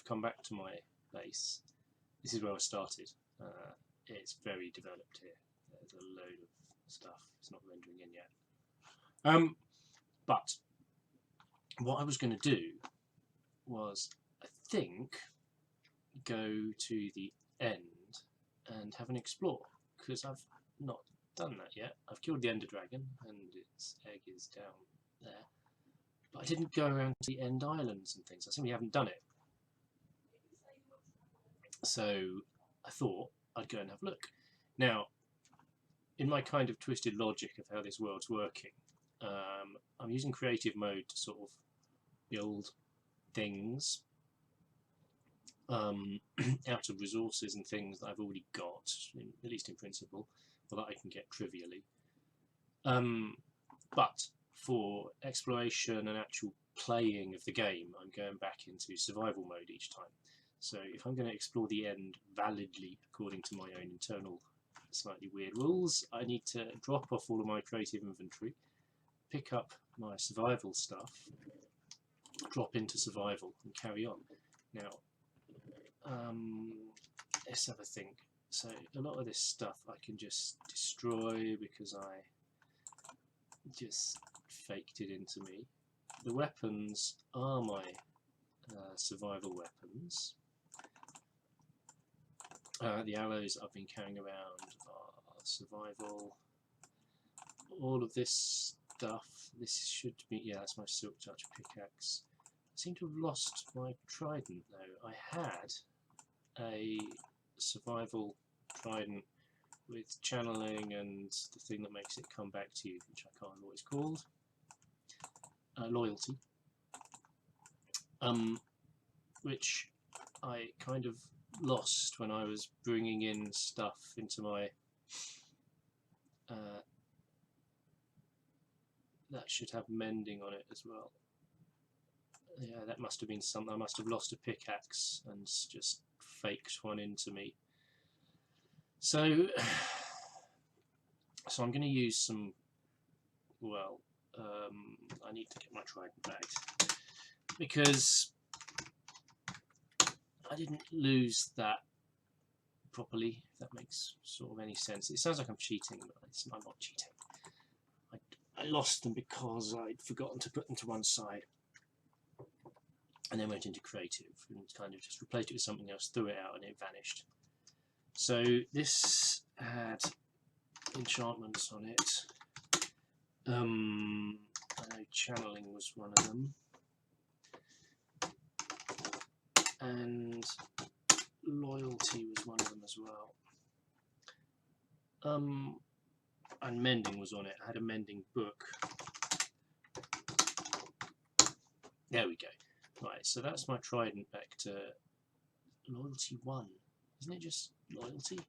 come back to my base, this is where I started. It's very developed here. There's a load of stuff. It's not rendering in yet. But what I was going to do was, I think, go to the end and have an explore, because I've not done that yet. I've killed the Ender Dragon and its egg is down there, but I didn't go around to the end islands and things. I simply haven't done it. So I thought I'd go and have a look. Now, in my kind of twisted logic of how this world's working, I'm using creative mode to sort of build things out of resources and things that I've already got, at least in principle, or that I can get trivially. But for exploration and actual playing of the game, I'm going back into survival mode each time. So if I'm going to explore the end validly according to my own internal slightly weird rules, I need to drop off all of my creative inventory, pick up my survival stuff, drop into survival and carry on. Now, let's have a think. So a lot of this stuff I can just destroy because I just faked it into me. The weapons are my survival weapons. The arrows I've been carrying around are survival. All of this stuff, this should be, yeah, that's my Silk Touch pickaxe. I seem to have lost my trident though. I had a survival trident with channeling and the thing that makes it come back to you, which I can't remember what it's called. Loyalty. Which I kind of lost when I was bringing in stuff into my that should have mending on it as well. Yeah, that must have been something. I must have lost a pickaxe and just faked one into me. So I'm going to use some, well, I need to get my trident back, because I didn't lose that properly, if that makes sort of any sense. It sounds like I'm cheating, but I'm not cheating. I lost them because I'd forgotten to put them to one side, and then went into creative and kind of just replaced it with something else, threw it out, and it vanished. So this had enchantments on it. I know channeling was one of them, and loyalty was one of them as well. And mending was on it. I had a mending book. There we go. Right, so that's my trident back to loyalty 1. Isn't it just loyalty?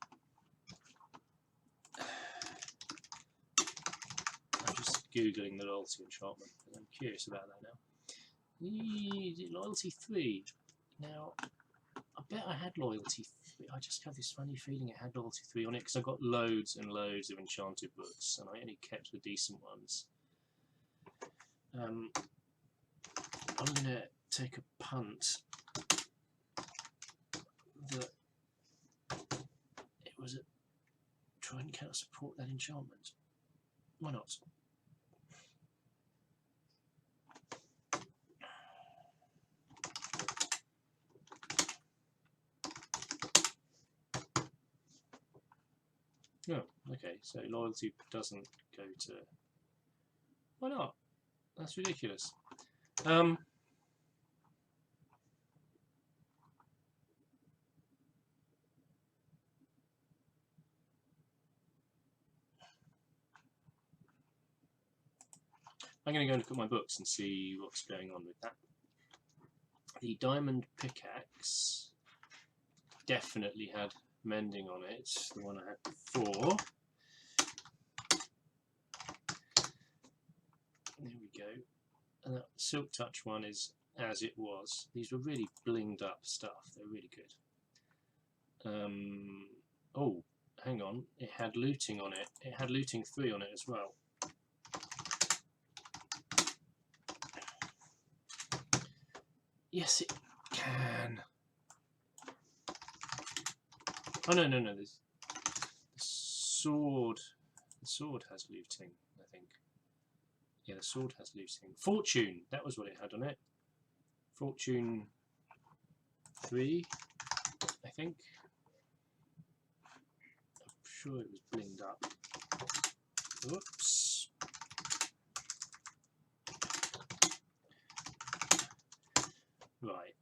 I'm just googling the loyalty enchantment, and I'm curious about that now. Loyalty 3. Now, I bet I had loyalty 3. I just have this funny feeling it had loyalty 3 on it, because I got loads and loads of enchanted books, and I only kept the decent ones. I'm going to take a punt that it was a trident cannot support that enchantment. Why not? Oh, okay, so loyalty doesn't go to... Why not? That's ridiculous. I'm going to go and look at my books and see what's going on with that. The diamond pickaxe definitely had mending on it, the one I had before. There we go. And that Silk Touch one is as it was. These were really blinged up stuff. They're really good. Oh, hang on. It had looting on it. It had looting 3 on it as well. Yes, it can. Oh no, no, no. There's the sword. The sword has looting, I think. Yeah, the sword has looting. Fortune. That was what it had on it. Fortune 3, I think. I'm sure it was blinged up. Whoops. Right.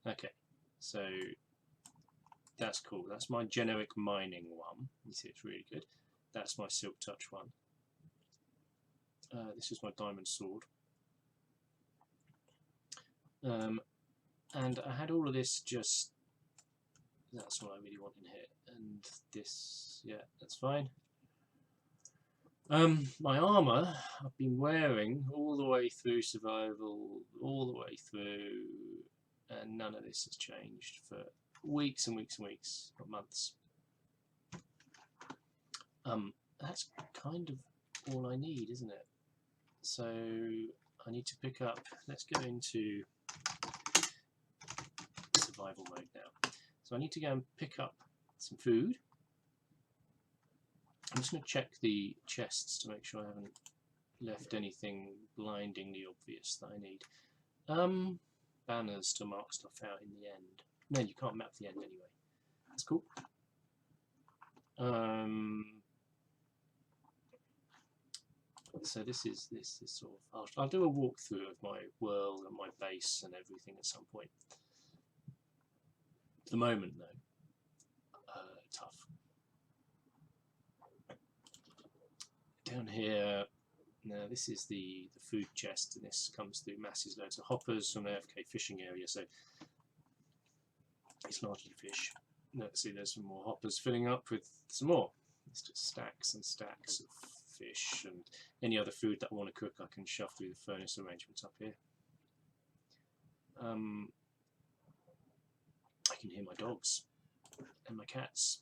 Okay, so that's cool. That's my generic mining one. You see, it's really good. That's my silk touch one. This is my diamond sword. And I had all of this just... That's what I really want in here. And this, yeah, that's fine. My armour, I've been wearing all the way through survival, all the way through, and none of this has changed for weeks and weeks and weeks, or months. That's kind of all I need, isn't it? So I need to pick up, let's go into survival mode now. So I need to go and pick up some food. I'm just going to check the chests to make sure I haven't left anything blindingly obvious that I need. Banners to mark stuff out in the end. No, you can't map the end anyway. That's cool. So this is sort of... I'll do a walkthrough of my world and my base and everything at some point. At the moment, though, tough. Down here, now this is the food chest, and this comes through masses, loads of hoppers from the AFK fishing area, so it's largely fish. Let's see, there's some more hoppers filling up with some more. It's just stacks and stacks of fish, and any other food that I want to cook I can shove through the furnace arrangements up here. I can hear my dogs and my cats.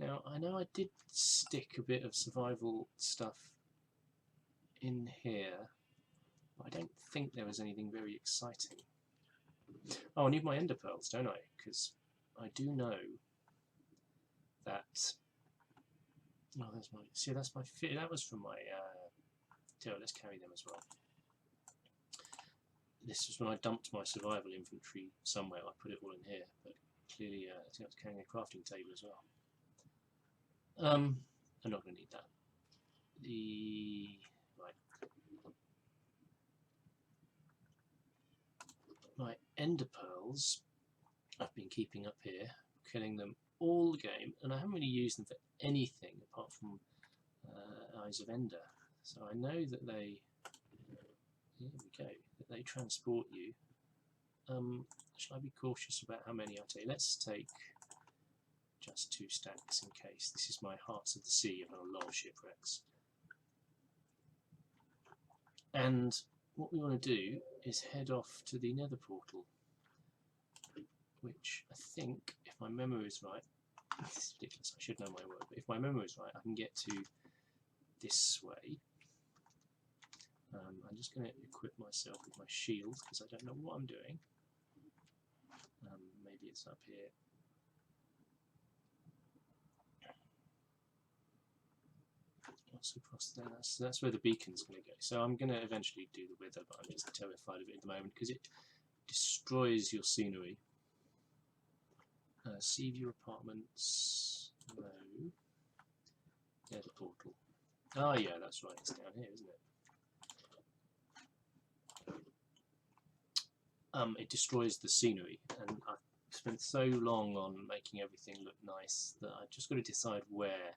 Now, I know I did stick a bit of survival stuff in here, but I don't think there was anything very exciting. Oh, I need my ender pearls, don't I? Because I do know that... Oh, that's my... See, that's my... That was from my... let's carry them as well. This was when I dumped my survival inventory somewhere. I put it all in here, but clearly I think I was carrying a crafting table as well. I'm not going to need that. My ender pearls I've been keeping up here, killing them all the game, and I haven't really used them for anything apart from Eyes of Ender. So I know that they... Here we go. That they transport you. Shall I be cautious about how many I take? Let's take just 2 stacks in case. This is my Hearts of the Sea. I've had a lot of shipwrecks. And what we want to do is head off to the Nether portal, which I think, if my memory is right, this is ridiculous, I should know my word, but if my memory is right, I can get to this way. I'm just going to equip myself with my shield because I don't know what I'm doing. Maybe it's up here. What's across there? That's where the beacon's going to go. So I'm going to eventually do the Wither, but I'm just terrified of it at the moment because it destroys your scenery. Sea view apartments. No. Yeah, the portal. Oh yeah, that's right. It's down here, isn't it? It destroys the scenery, and I've spent so long on making everything look nice that I've just got to decide where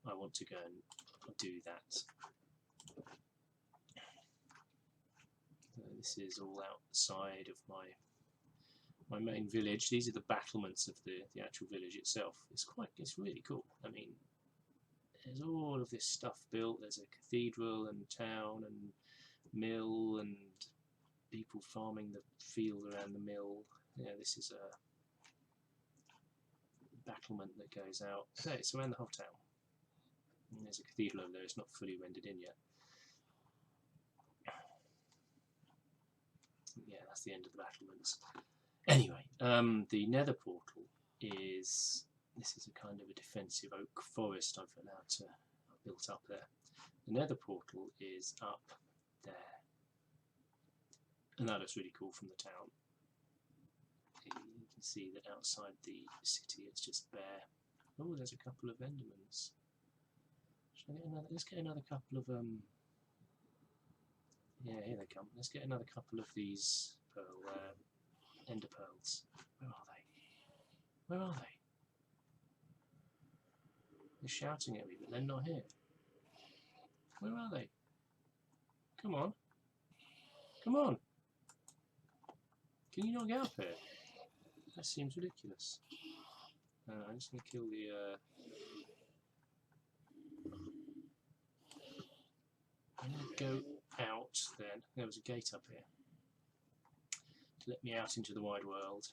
I want to go and do that. This is all outside of my main village. These are the battlements of the actual village itself. It's really cool. I mean, there's all of this stuff built. There's a cathedral and town and mill and people farming the field around the mill. Yeah, this is a battlement that goes out. So it's around the whole town. And there's a cathedral over there. It's not fully rendered in yet. Yeah, that's the end of the battlements. Anyway, the nether portal is, this is a kind of a defensive oak forest I've built up there. The nether portal is up there, and that looks really cool from the town. You can see that outside the city it's just bare. Oh, there's a couple of endermans. Let's get another couple of yeah, here they come. Let's get another couple of these ender pearls. Where are they? Where are they? They're shouting at me, but they're not here. Where are they? Come on. Come on. Can you not get up here? That seems ridiculous. I'm just going to kill the... I'm going to go out then. There was a gate up here to let me out into the wide world.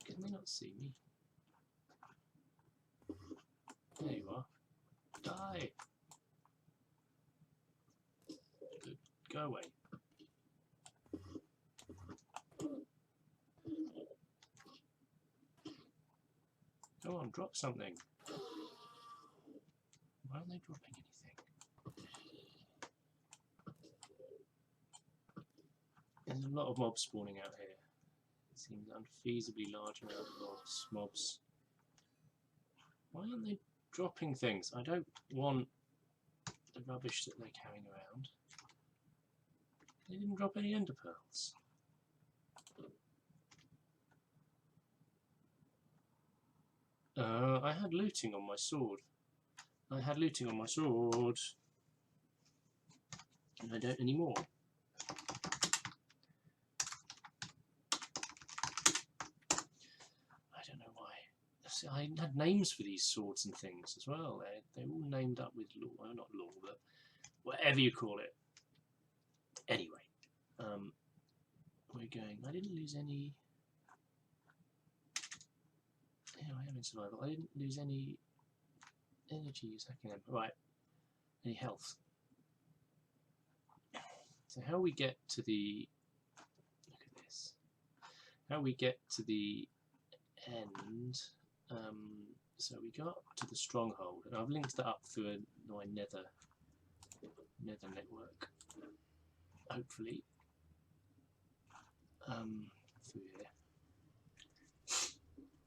Can they not see me? There you are. Die! Good. Go away. Go on, drop something. Why aren't they dropping anything? There's a lot of mobs spawning out here. It seems unfeasibly large amount of mobs. Why aren't they dropping things? I don't want the rubbish that they're carrying around. They didn't drop any ender pearls. I had looting on my sword. And I don't anymore. I don't know why. See, I had names for these swords and things as well. They're all named up with law. Well, not law, but whatever you call it. Anyway, we're going. I didn't lose any. Yeah, I am in survival. I didn't lose any energy attacking them. Right. Any health. So how we get to the... Look at this. How we get to the end... so we go up to the stronghold, and I've linked that up through my nether network. Hopefully. Through here.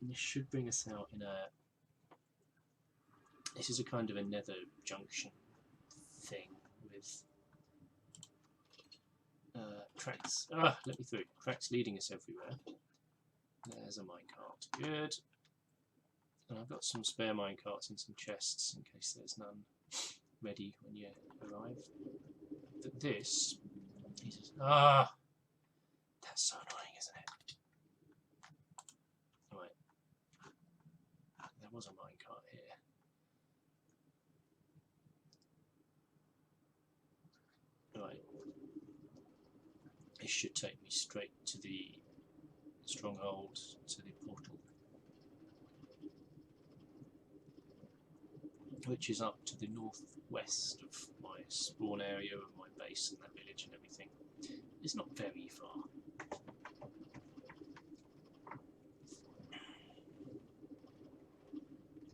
And this should bring us out in a... This is a kind of a nether junction thing with tracks. Let me through. Tracks leading us everywhere. There's a minecart. Good. And I've got some spare minecarts in some chests in case there's none ready when you arrive. This is... That's so annoying, isn't it? Right. There was a minecart here. Right. It should take me straight to the stronghold, to the portal, which is up to the northwest of my spawn area of my base and that village and everything. It's not very far.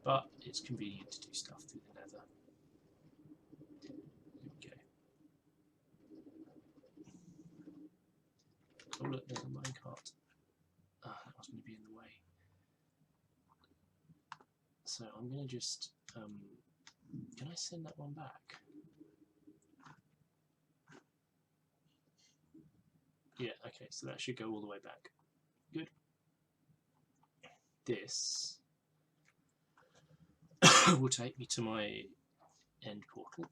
But it's convenient to do stuff through the nether. There we go. Oh look, there's a minecart. That was going to be in the way. So I'm going to just... can I send that one back? Yeah, okay, so that should go all the way back. Good. This will take me to my end portal,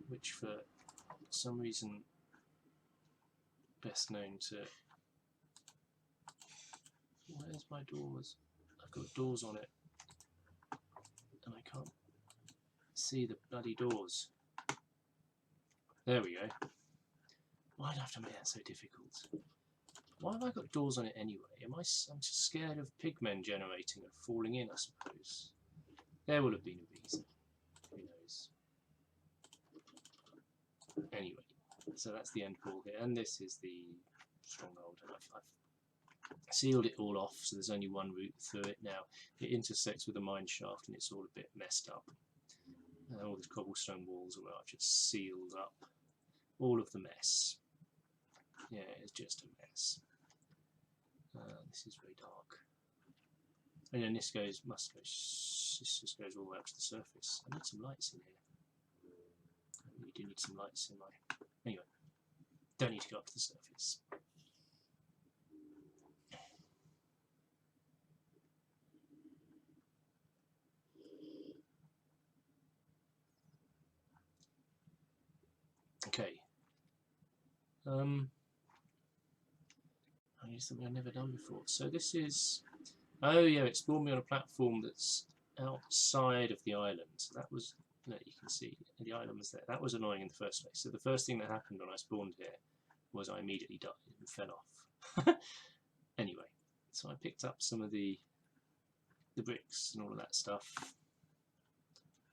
which for some reason best known to... Where's my doors? I've got doors on it and I can't see the bloody doors. There we go. Why'd I have to make that so difficult? Why have I got doors on it anyway? I'm just scared of pigmen generating and falling in, I suppose. There will have been a reason. Who knows? Anyway, so that's the end wall here, and this is the stronghold. And I've sealed it all off, so there's only one route through it now. It intersects with a mine shaft, and it's all a bit messed up. All these cobblestone walls are I've just sealed up. All of the mess. Yeah, it's just a mess. This is very dark. And then this just goes all the way up to the surface. I need some lights in here. I really do need some lights in my... Anyway, don't need to go up to the surface. Okay. I need something I've never done before. So this is... Oh yeah, it spawned me on a platform that's outside of the island. So that was... No, you can see the island was there. That was annoying in the first place. So the first thing that happened when I spawned here was I immediately died and fell off. Anyway, so I picked up some of the bricks and all of that stuff.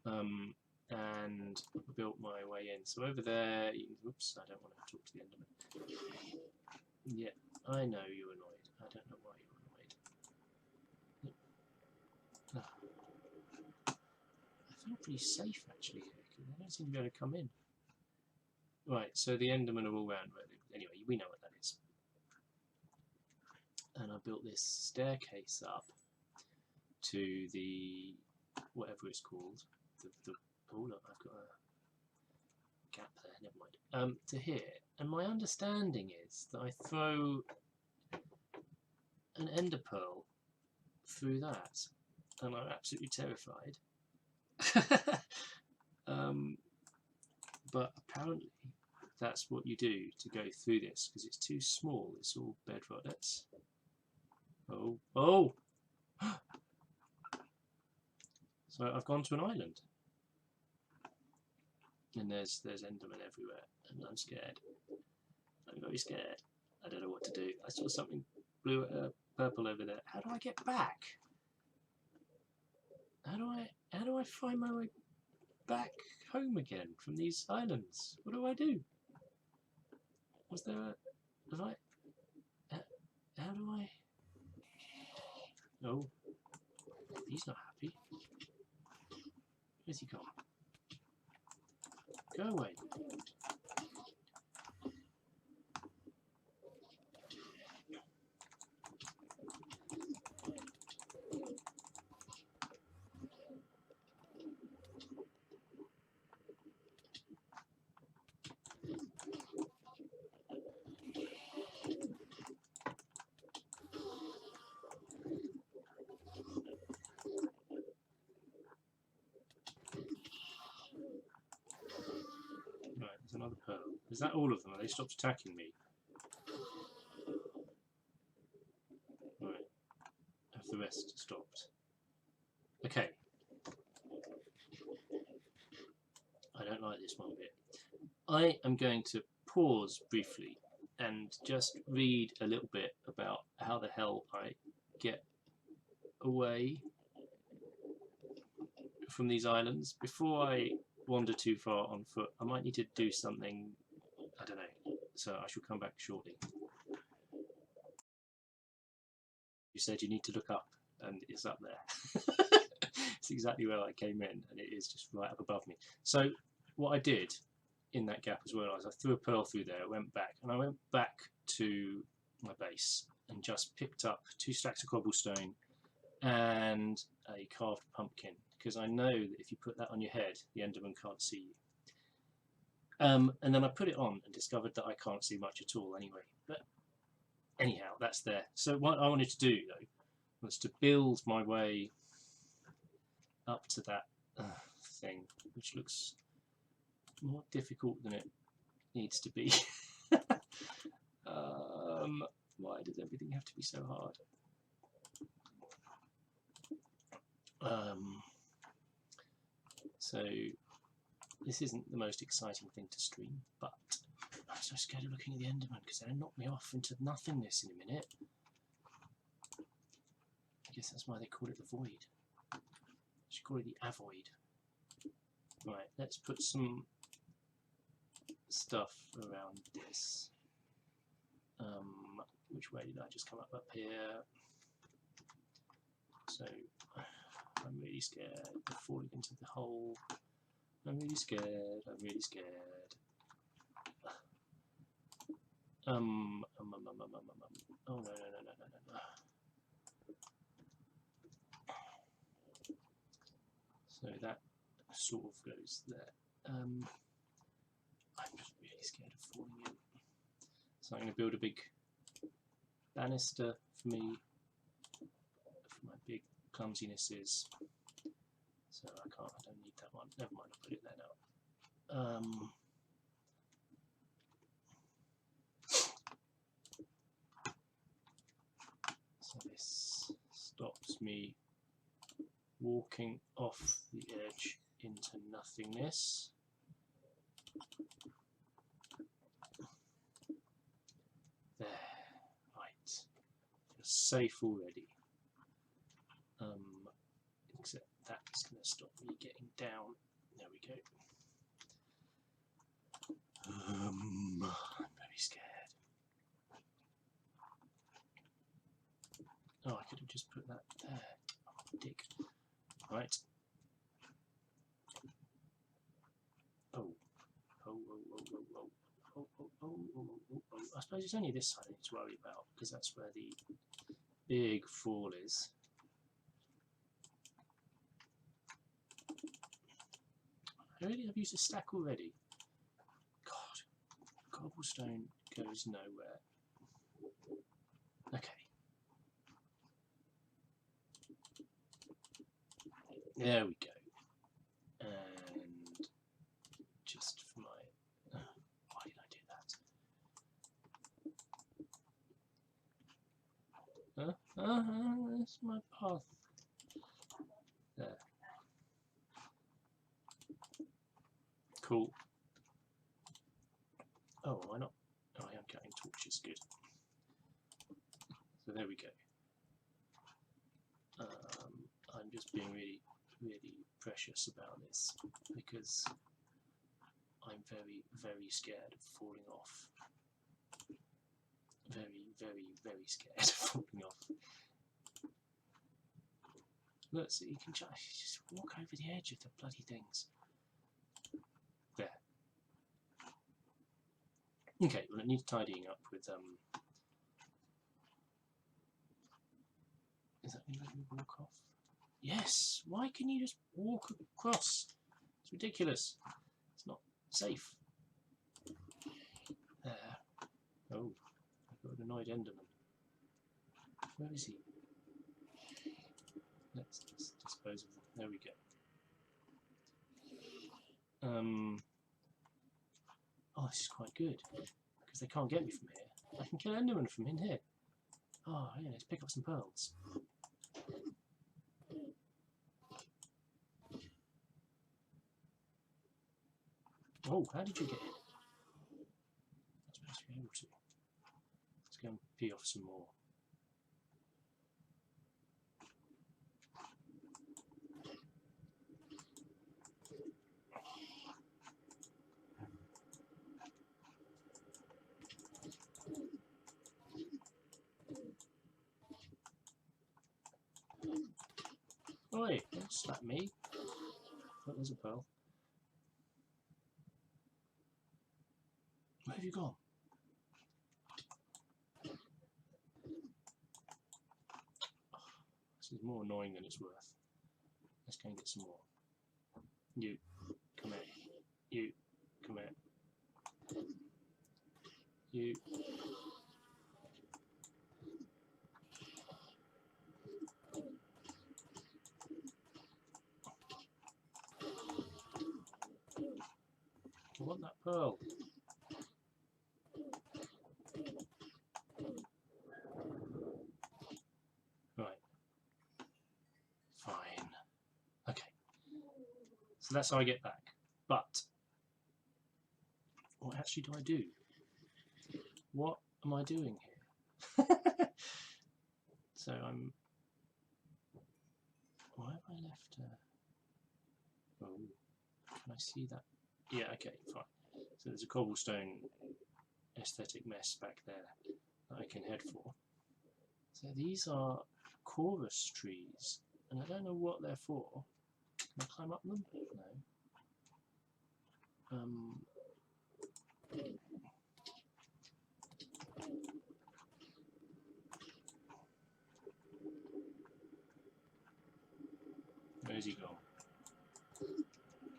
And built my way in. So over there, oops, I don't want to talk to the Enderman. Yeah, I know you're annoyed. I don't know why you're annoyed. I feel pretty safe actually here, because they don't seem to be able to come in. Right, so the Endermen are all around. Anyway, we know what that is. And I built this staircase up to the, whatever it's called, oh look, I've got a gap there, never mind, to here. And my understanding is that I throw an ender pearl through that, and I'm absolutely terrified. But apparently that's what you do to go through this, because it's too small. It's all bedrock. Let's... Oh! So I've gone to an island, and there's Endermen everywhere, and I'm scared. I'm very scared. I don't know what to do. I saw something blue, purple over there. How do I get back? How do I find my way back home again from these islands? What do I do? Was there a... How do I... Oh. He's not happy. Where's he gone? Go away. Right, there's another pearl. Is that all of them? Have they stopped attacking me? Right. Have the rest stopped? Okay. I don't like this one bit. I am going to pause briefly and just read a little bit about how the hell I get away from these islands. Before I wander too far on foot, I might need to do something, I don't know, so I shall come back shortly. You said you need to look up, and it's up there. It's exactly where I came in, and it is just right up above me. So what I did in that gap as well is I threw a pearl through there, went back, and I went back to my base and just picked up 2 stacks of cobblestone and a carved pumpkin, because I know that if you put that on your head, the Enderman can't see you. And then I put it on and discovered that I can't see much at all anyway. But anyhow, that's there. So what I wanted to do, though, was to build my way up to that thing, which looks more difficult than it needs to be. Why does everything have to be so hard? So this isn't the most exciting thing to stream, but so scared of looking at the Enderman because they'll knock me off into nothingness in a minute. I guess that's why they call it the void. I should call it the avoid. Right, let's put some stuff around this. Which way did I just come up here? So I'm really scared of falling into the hole. I'm really scared. I'm really scared. Oh no. So that sort of goes there. I'm just really scared of falling in. So I'm going to build a big banister for me, for my big clumsinesses. So I don't need that one. Never mind, I'll put it there now. So this stops me walking off the edge into nothingness. There, right. Feel safe already. Except that's going to stop me getting down. There we go. I'm very scared. Oh, I could have just put that there. Oh, dick. Right. Oh. I suppose it's only this side I need to worry about, because that's where the big fall is. I really have used a stack already. God, cobblestone goes nowhere. Okay. There we go. And just for my... why did I do that? That's my path. There. Cool. Oh, why not? Oh, I am cutting torches. Good. So there we go. I'm just being really precious about this because I'm very scared of falling off. Very scared of falling off. Look, so you can just walk over the edge of the bloody things. There. Okay, well it needs tidying up with Is that going to let me walk off? Yes! Why can you just walk across? It's ridiculous. It's not safe. There. Oh, I've got an annoyed Enderman. Where is he? Let's dispose of them. There we go. Oh, this is quite good, because they can't get me from here. I can kill Enderman from in here. Oh, yeah, let's pick up some pearls. Oh, how did you get in? I'm supposed to be able to. Let's go and pee off some more. Oi, don't slap me. Oh, there's a pearl. Where have you gone? This is more annoying than it's worth. Let's go and get some more. You, come here. You, come here. You. I want that pearl. Right. Fine. Okay. So that's how I get back. But what actually do I do? What am I doing here? So I'm... Why have I left... Oh, can I see that? Yeah, okay, fine. So there's a cobblestone aesthetic mess back there that I can head for. So these are chorus trees, and I don't know what they're for. Can I climb up them? No. Where's he gone?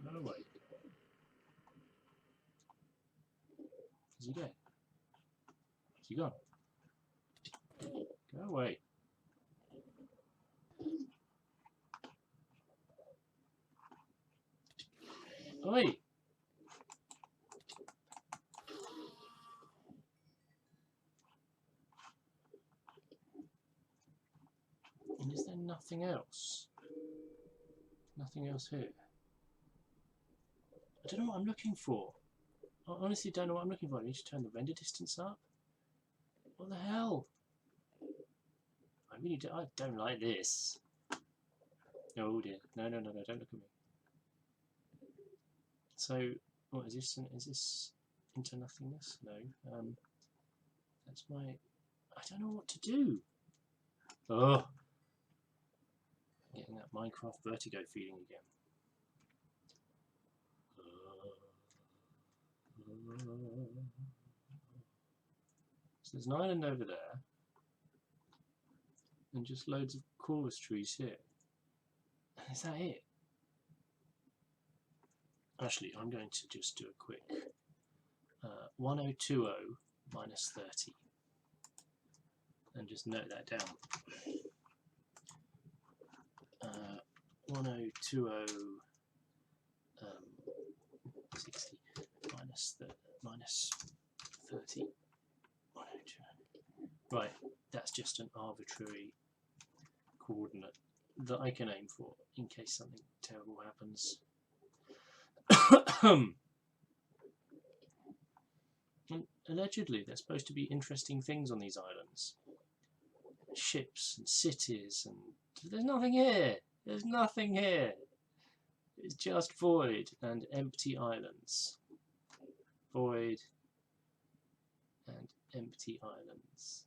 Go away. Is he dead? Is he gone? Go away. Oi! And is there nothing else? Nothing else here? I don't know what I'm looking for. I honestly don't know what I'm looking for. I need to turn the render distance up. What the hell? I really do. I don't like this. Oh dear. No, don't look at me. So, what is this? Is this into nothingness? No. That's my... I don't know what to do. Oh! Getting that Minecraft vertigo feeling again. So there's an island over there, and just loads of chorus trees here. Is that it? Actually, I'm going to just do a quick 1020 minus 30, and just note that down. 1020 60 minus 30. 1020. Right, that's just an arbitrary coordinate that I can aim for in case something terrible happens. And allegedly, there's supposed to be interesting things on these islands. Ships and cities, and there's nothing here. There's nothing here. It's just void and empty islands. Void and empty islands.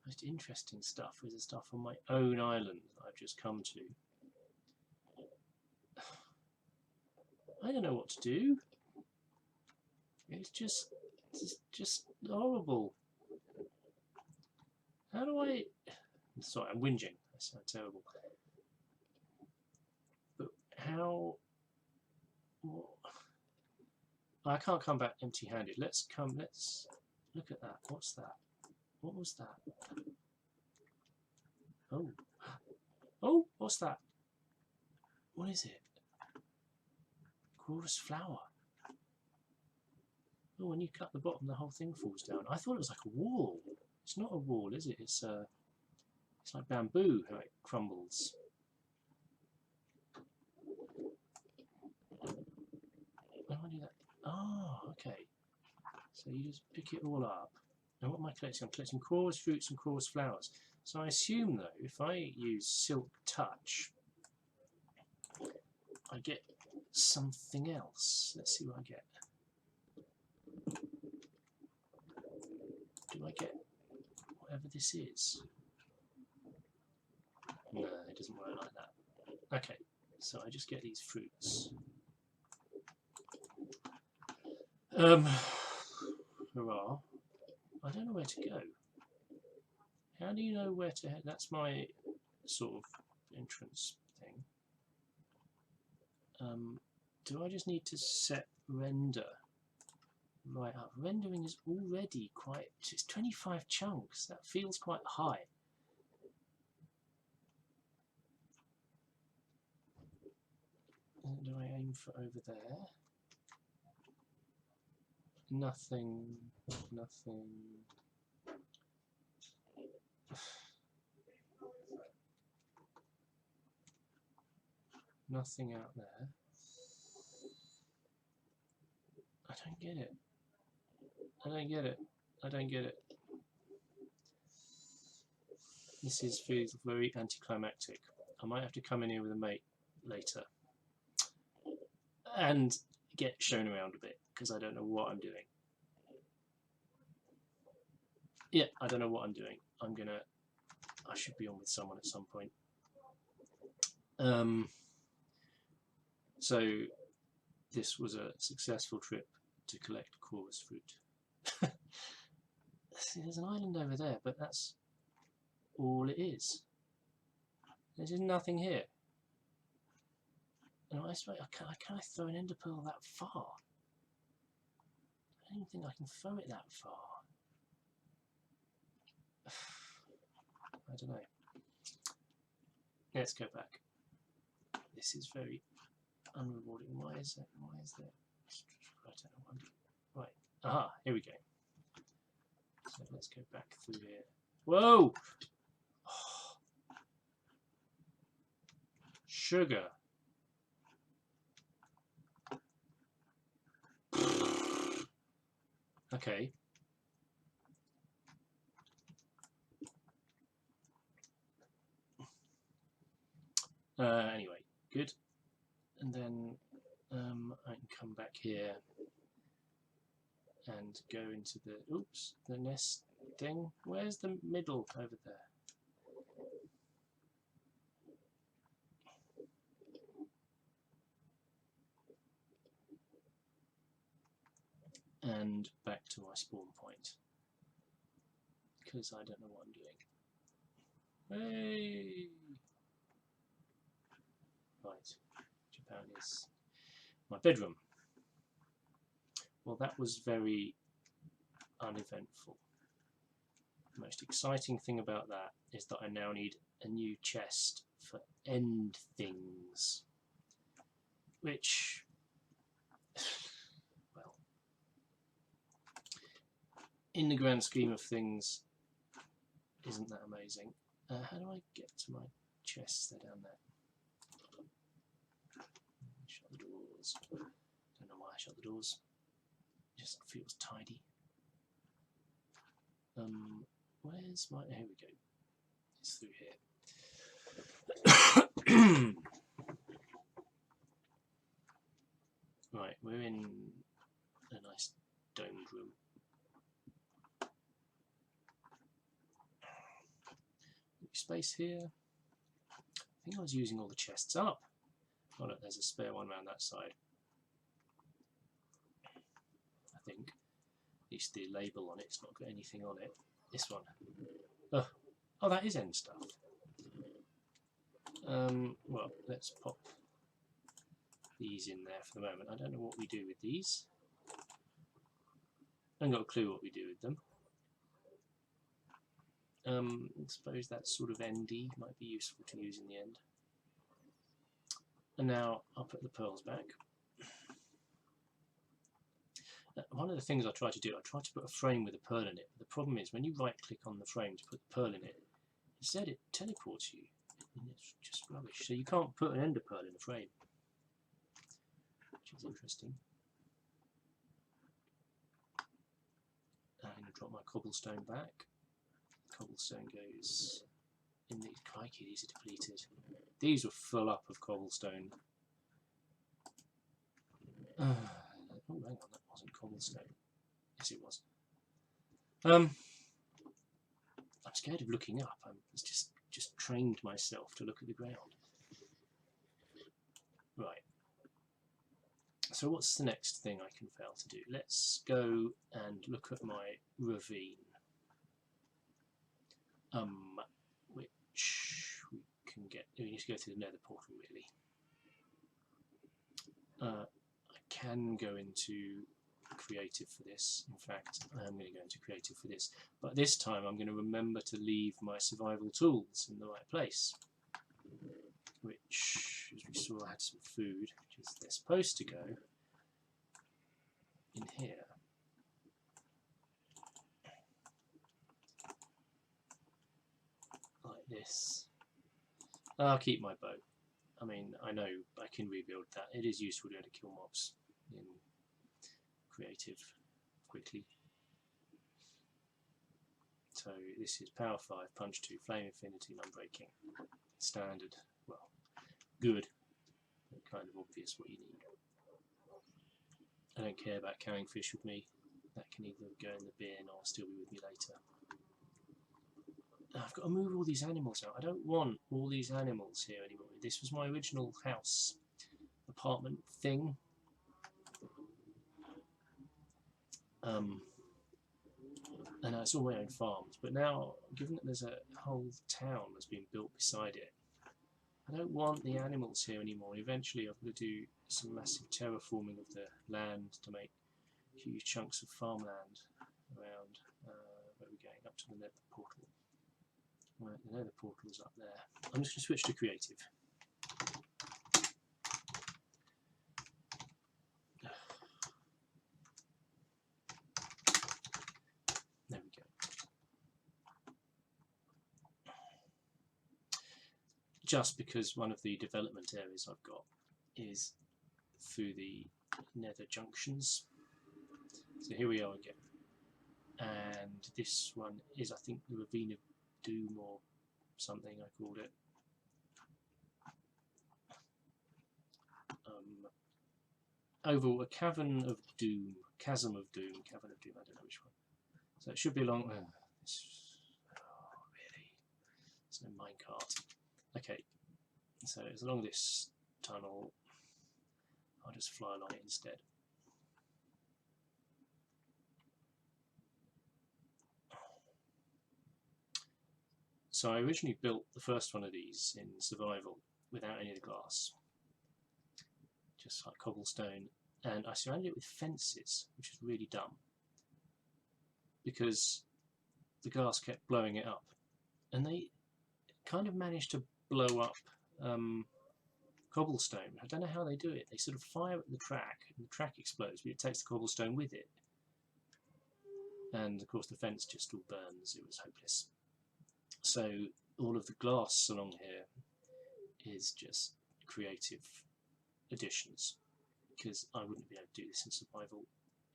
Most interesting stuff is the stuff on my own island that I've just come to. I don't know what to do. It's just horrible. How do I... Sorry, I'm whinging. That sounds terrible. But how... What? I can't come back empty-handed. Let's look at that. What's that? What was that? Oh. Oh, what's that? What is it? Chorus flower. Oh, when you cut the bottom, the whole thing falls down. I thought it was like a wall. It's not a wall, is it? It's like bamboo, how it crumbles. How do I do that? Oh, okay. So you just pick it all up. And what am I collecting? I'm collecting chorus fruits and chorus flowers. So I assume, though, if I use Silk Touch, I get something else. Let's see what I get. Do I get whatever this is? No, it doesn't work like that. Okay, so I just get these fruits. Hurrah. I don't know where to go. How do you know where to head? That's my sort of entrance thing. Do I just need to set render right up? Rendering is already quite... It's 25 chunks. That feels quite high. Do I aim for over there? Nothing. Nothing out there. I don't get it. I don't get it. I don't get it. This feels very anticlimactic. I might have to come in here with a mate later and get shown around a bit because I don't know what I'm doing. Yeah, I don't know what I'm doing. I should be on with someone at some point. So this was a successful trip to collect chorus fruit. See, there's an island over there, but that's all it is. There's just nothing here. And I suppose, can I throw an ender pearl that far? I don't even think I can throw it that far. I don't know. Let's go back. This is very unrewarding. Why is that? Why is that? I don't know what I'm doing. Right. Aha, here we go. So let's go back through here. Whoa! Oh. Sugar. Okay. Anyway, good. And then I can come back here and go into the nest thing. Where's the middle over there? And back to my spawn point because I don't know what I'm doing. Hey! Right, Japan is my bedroom. Well, that was very uneventful. The most exciting thing about that is that I now need a new chest for end things, which, well, in the grand scheme of things, isn't that amazing. How do I get to my chests? They're down there. Shut the doors. Don't know why I shut the doors. It just feels tidy. Where's my... Here we go. It's through here. Right, we're in a nice domed room. Space here. I think I was using all the chests up. Oh look, there's a spare one around that side. I think. At least the label on it's not got anything on it. This one. Oh, that is end stuff. Well, let's pop these in there for the moment. I don't know what we do with these. I haven't got a clue what we do with them. I suppose that sort of ND might be useful to use in the end. And now I'll put the pearls back. One of the things I try to do, I try to put a frame with a pearl in it. But the problem is when you right click on the frame to put the pearl in it, instead it teleports you. And it's just rubbish. So you can't put an ender pearl in a frame, which is interesting. I'm going to drop my cobblestone back. Cobblestone goes in these. Crikey, these are depleted. These were full up of cobblestone. Oh, hang on, that wasn't cobblestone. Yes, it was. I'm scared of looking up. I've just trained myself to look at the ground. Right. So what's the next thing I can fail to do? Let's go and look at my ravine. Which we can get. We need to go through the nether portal, really. I can go into creative for this. In fact, I am going to go into creative for this. But this time I'm going to remember to leave my survival tools in the right place. Which, as we saw, I had some food, which is they're supposed to go in here. Like this. I'll keep my bow. I mean, I know I can rebuild that. It is useful to be able to kill mobs in creative quickly. So this is power 5, punch 2, flame affinity, non-breaking. Standard, well, good, but kind of obvious what you need. I don't care about carrying fish with me. That can either go in the bin or still be with me later. I've got to move all these animals out. I don't want all these animals here anymore. This was my original house, apartment thing. And it's all my own farms. But now, given that there's a whole town that's been built beside it, I don't want the animals here anymore. Eventually I've got to do some massive terraforming of the land to make huge chunks of farmland around. Where are we going? Up to the nether portal. Right, the nether portal is up there. I'm just going to switch to creative. There we go. Just because one of the development areas I've got is through the nether junctions. So here we are again. And this one is, I think, the Ravine of Doom or something I called it. Overall, a Cavern of Doom, Chasm of Doom, Cavern of Doom, I don't know which one. So it should be along. Really? There's no minecart. Okay, so it's along this tunnel. I'll just fly along it instead. So I originally built the first one of these in survival without any of the glass, just like cobblestone, and I surrounded it with fences, which is really dumb because the glass kept blowing it up, and they kind of managed to blow up cobblestone. I don't know how they do it. They sort of fire at the track, and the track explodes, but it takes the cobblestone with it. And of course the fence just all burns. It was hopeless. So all of the glass along here is just creative additions, because I wouldn't be able to do this in survival.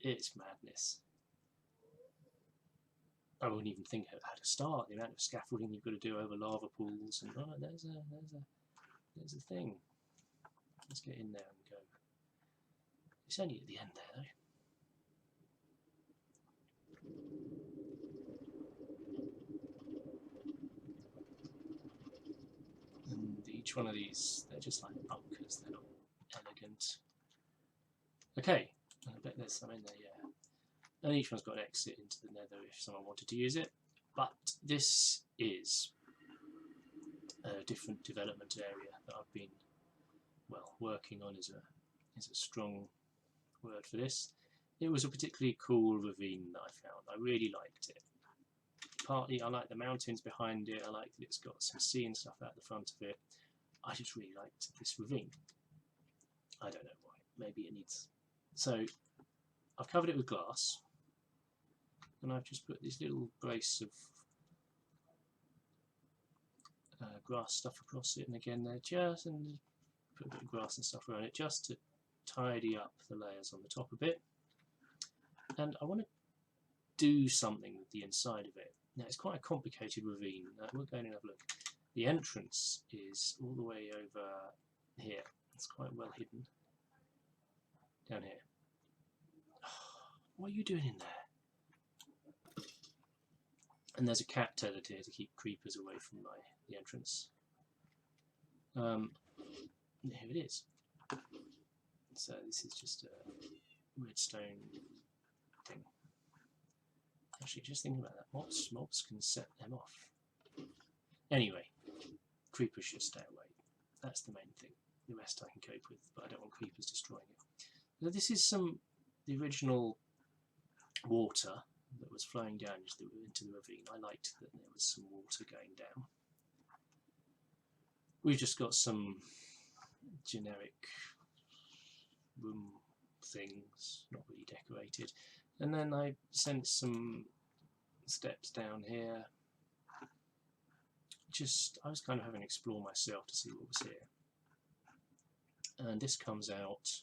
It's madness. I wouldn't even think of how to start. The amount of scaffolding you've got to do over lava pools, and oh, there's a thing. Let's get in there and go. It's only at the end there, though. And each one of these, they're just like bunkers. They're not elegant. Okay, I bet there's some in there, yeah. And each one's got an exit into the nether if someone wanted to use it. But this is a different development area that I've been, well, working on is a strong word for this. It was a particularly cool ravine that I found. I really liked it. Partly I like the mountains behind it, I like that it's got some sea and stuff out the front of it. I just really liked this ravine. I don't know why, maybe it needs... So I've covered it with glass, and I've just put this little brace of grass stuff across it, and again they're just, and put a bit of grass and stuff around it just to tidy up the layers on the top a bit. And I want to do something with the inside of it. Now it's quite a complicated ravine. We'll go in and have a look. The entrance is all the way over here. It's quite well hidden. Down here. What are you doing in there? And there's a cat tethered here to keep creepers away from the entrance. Here it is. So this is just a redstone thing. Actually, just thinking about that, mobs can set them off. Anyway, creepers should stay away. That's the main thing. The rest I can cope with, but I don't want creepers destroying it. So this is the original water that was flowing down into the ravine. I liked that there was some water going down. We've just got some generic room things, not really decorated. And then I sent some steps down here. I was kind of having to explore myself to see what was here. And this comes out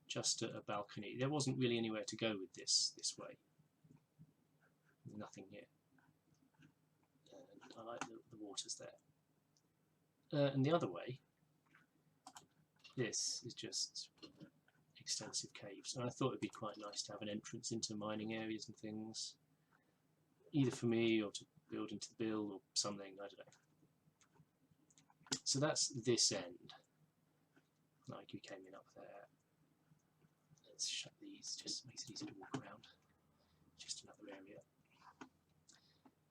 just at a balcony. There wasn't really anywhere to go with this way. Nothing here. water's there. And the other way, this is just extensive caves, and I thought it'd be quite nice to have an entrance into mining areas and things, either for me or to build into the bill or something, I don't know. So that's this end, like we came in up there. Let's shut these, just makes it easy to walk around. Just another area.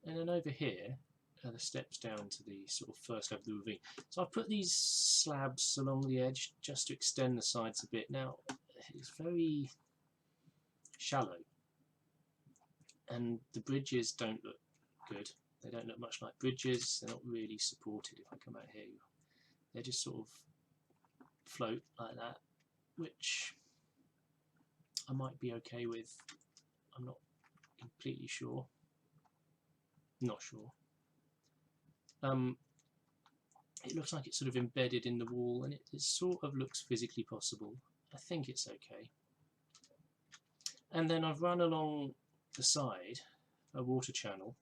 And then over here are the steps down to the sort of first level of the ravine. So I've put these slabs along the edge just to extend the sides a bit. Now, it's very shallow, and the bridges don't look good. They don't look much like bridges. They're not really supported. If I come out here, they just sort of float like that, which I might be okay with. I'm not completely sure. Not sure. It looks like it's sort of embedded in the wall, and it sort of looks physically possible. I think it's okay. And then I've run along the side a water channel,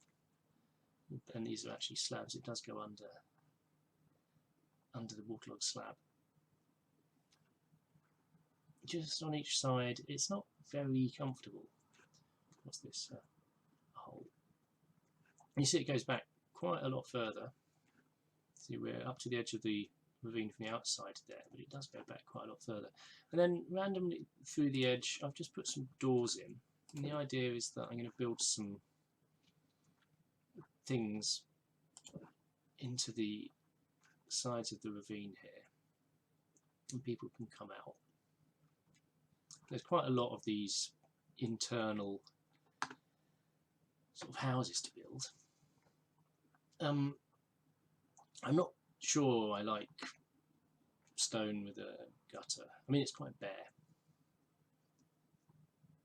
and these are actually slabs. It does go under the waterlogged slab. Just on each side. It's not very comfortable. What's this? A hole. You see it goes back quite a lot further. See, we're up to the edge of the ravine from the outside there, but it does go back quite a lot further. And then randomly through the edge, I've just put some doors in. And the idea is that I'm going to build some things into the sides of the ravine here, and people can come out. There's quite a lot of these internal sort of houses to build. I'm not sure I like stone with a gutter. I mean, it's quite bare,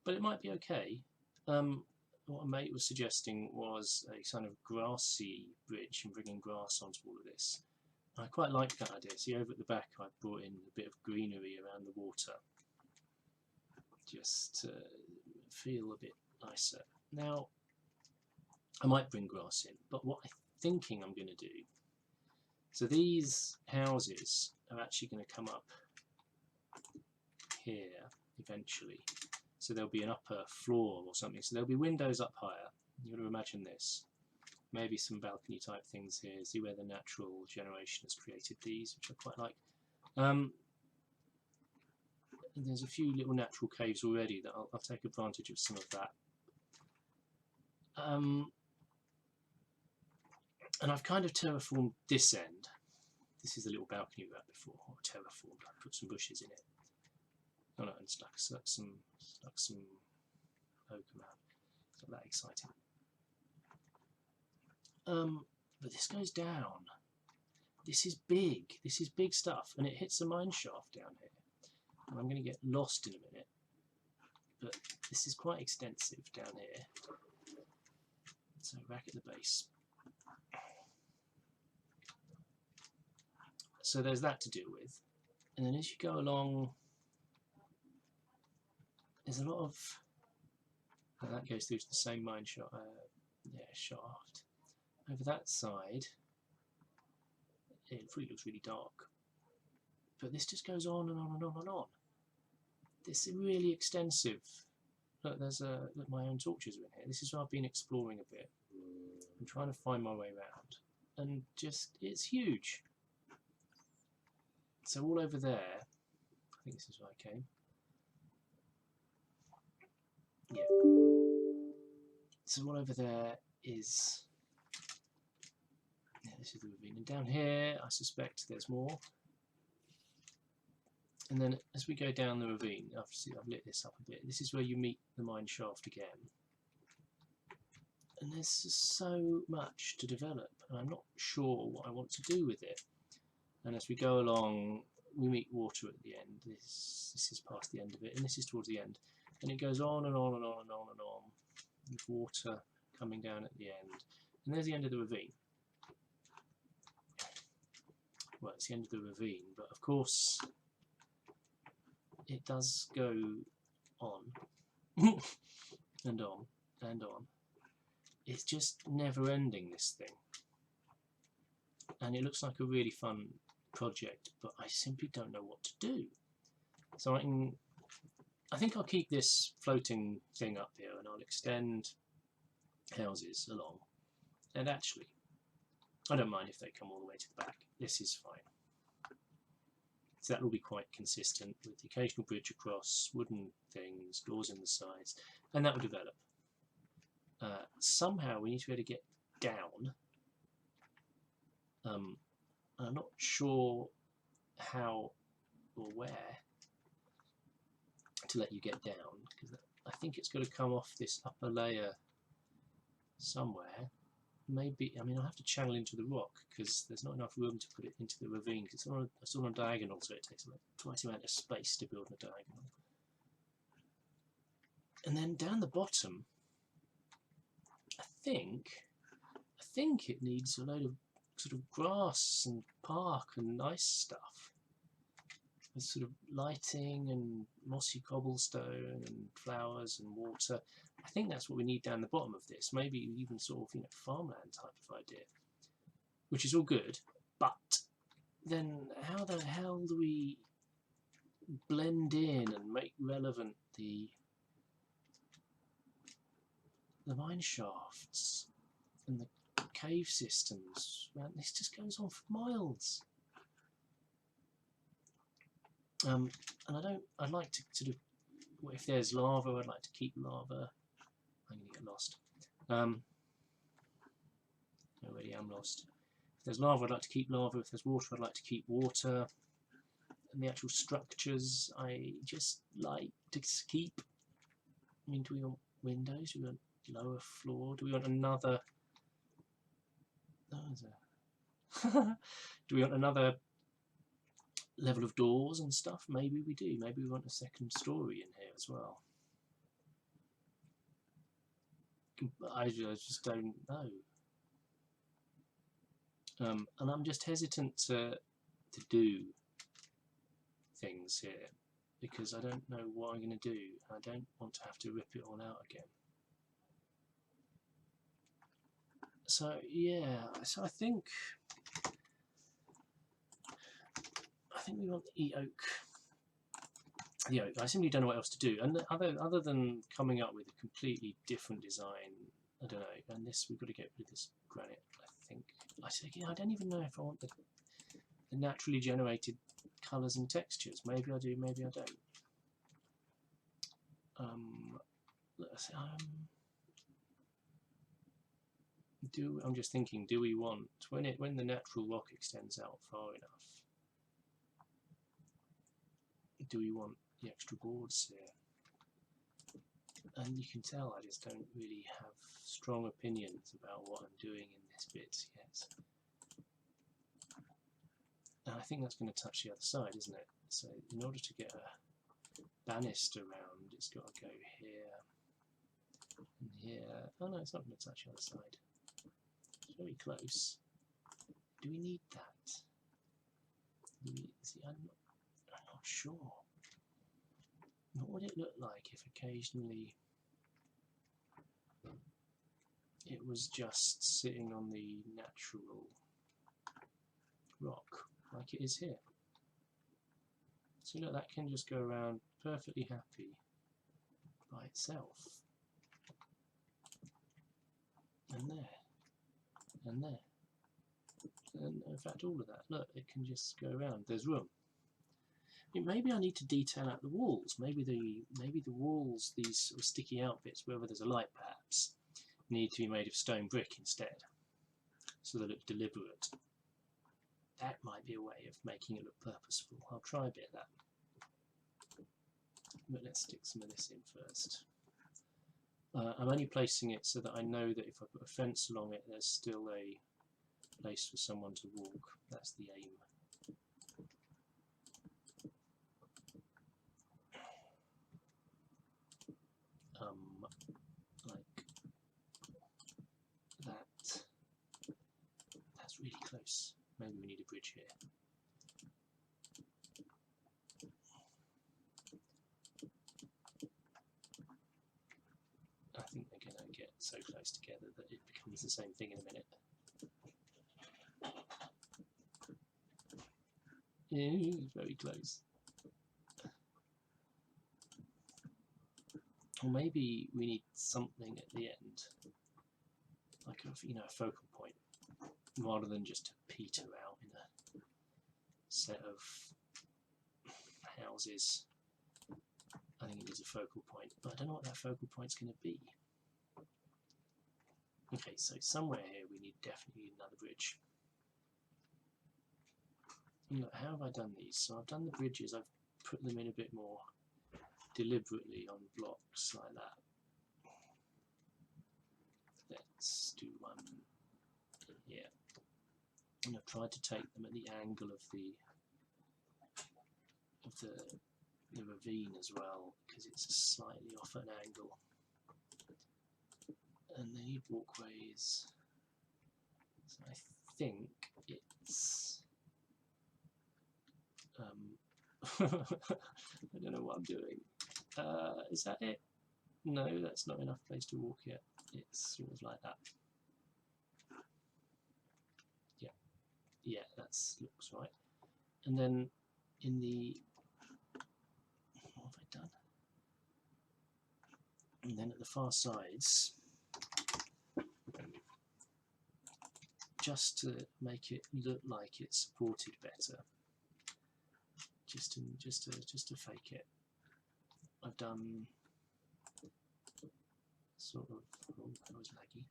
but it might be okay. What a mate was suggesting was a kind of grassy bridge and bringing grass onto all of this. I quite like that idea. See, over at the back I brought in a bit of greenery around the water, just to feel a bit nicer. Now, I might bring grass in, but what I'm thinking I'm going to do, so these houses are actually going to come up here eventually. So there'll be an upper floor or something. So there'll be windows up higher. You've got to imagine this. Maybe some balcony type things here. See where the natural generation has created these, which I quite like. And there's a few little natural caves already that I'll take advantage of some of that. And I've kind of terraformed this end. This is the little balcony we had before, or terraformed. I put some bushes in it. Oh no, and stuck some oak around. It's not that exciting. But this goes down. This is big. This is big stuff, and it hits a mine shaft down here. And I'm going to get lost in a minute. But this is quite extensive down here. So back at the base. So there's that to deal with. And then as you go along, there's a lot of, well, that goes through to the same mine shaft. Over that side, it really looks really dark. But this just goes on and on and on and on. This is really extensive. Look, look, my own torches are in here. This is where I've been exploring a bit. I'm trying to find my way around. And just, it's huge. So all over there, I think this is where I came. Yeah. So all over there is, yeah, this is the ravine. And down here, I suspect there's more. And then as we go down the ravine, obviously I've lit this up a bit. This is where you meet the mine shaft again. And there's just so much to develop, and I'm not sure what I want to do with it. And as we go along, we meet water at the end. This is past the end of it, and this is towards the end. And it goes on and on and on and on and on, with water coming down at the end. And there's the end of the ravine. Well, it's the end of the ravine, but of course it does go on and on and on. It's just never ending, this thing. and it looks like a really fun project, but I simply don't know what to do. So I think I'll keep this floating thing up here, and I'll extend houses along. And actually, I don't mind if they come all the way to the back. This is fine. So that will be quite consistent with the occasional bridge across, wooden things, doors in the sides, and that will develop. Somehow we need to be able to get down. I'm not sure how or where to let you get down, because I think it's got to come off this upper layer somewhere. Maybe, I mean, I'll have to channel into the rock because there's not enough room to put it into the ravine, because it's all on diagonal, so it takes about twice the amount of space to build a diagonal. And then down the bottom, I think it needs a load of sort of grass and park and nice stuff, with sort of lighting and mossy cobblestone and flowers and water. I think that's what we need down the bottom of this. Maybe even sort of, you know, farmland type of idea, which is all good. But then how the hell do we blend in and make relevant the mine shafts and the cave systems? Man, this just goes on for miles. And I'd like to sort of, if there's lava, I'd like to keep lava. I'm going to get lost. I already am lost. If there's lava, I'd like to keep lava. If there's water, I'd like to keep water. And the actual structures, I just like to keep. I mean, do we want windows? Do we want lower floor? Do we want another? Do we want another level of doors and stuff? Maybe we do. Maybe we want a second story in here as well. I just don't know. And I'm just hesitant to do things here because I don't know what I'm going to do. I don't want to have to rip it all out again. So yeah, so I think we want the oak. The oak. I simply don't know what else to do, and other than coming up with a completely different design. I don't know. And this, we've got to get rid of this granite. I think. I say again, I don't even know if I want the naturally generated colours and textures. Maybe I do. Maybe I don't. I'm just thinking. Do we want when the natural rock extends out far enough? Do we want the extra boards here? And you can tell I just don't really have strong opinions about what I'm doing in this bit yet. And I think that's going to touch the other side, isn't it? So in order to get a banister around, it's got to go here and here. Oh no, it's not going to touch the other side. It's very close. Do we need that? See, I'm not sure. What would it look like if occasionally it was just sitting on the natural rock like it is here? So look, that can just go around perfectly happy by itself. And there. And there. And in fact all of that, look, it can just go around. There's room. Maybe I need to detail out the walls. Maybe the walls, these sort of sticky out bits, wherever there's a light perhaps, need to be made of stone brick instead, so they look deliberate. That might be a way of making it look purposeful. I'll try a bit of that. But let's stick some of this in first. I'm only placing it so that I know that if I put a fence along it, there's still a place for someone to walk. That's the aim. Like that. That's really close. Maybe we need a bridge here. I think they're going to get so close together that it becomes the same thing in a minute. Very close. Or maybe we need something at the end, like a focal point, rather than just to peter out in a set of houses. I think it needs a focal point, but I don't know what that focal point's going to be. Okay, so somewhere here we need definitely another bridge. Look, how have I done these? So I've done the bridges, I've put them in a bit more deliberately on blocks like that. Let's do one here. And I've tried to take them at the angle of the ravine as well, because it's slightly off at an angle. And they need walkways. So I think it's I don't know what I'm doing. Is that it? No, that's not enough place to walk yet. It's sort of like that. Yeah, that looks right. And then in the, what have I done? And then at the far sides, just to make it look like it's supported better, just to fake it, I've done sort of, oh, that was laggy,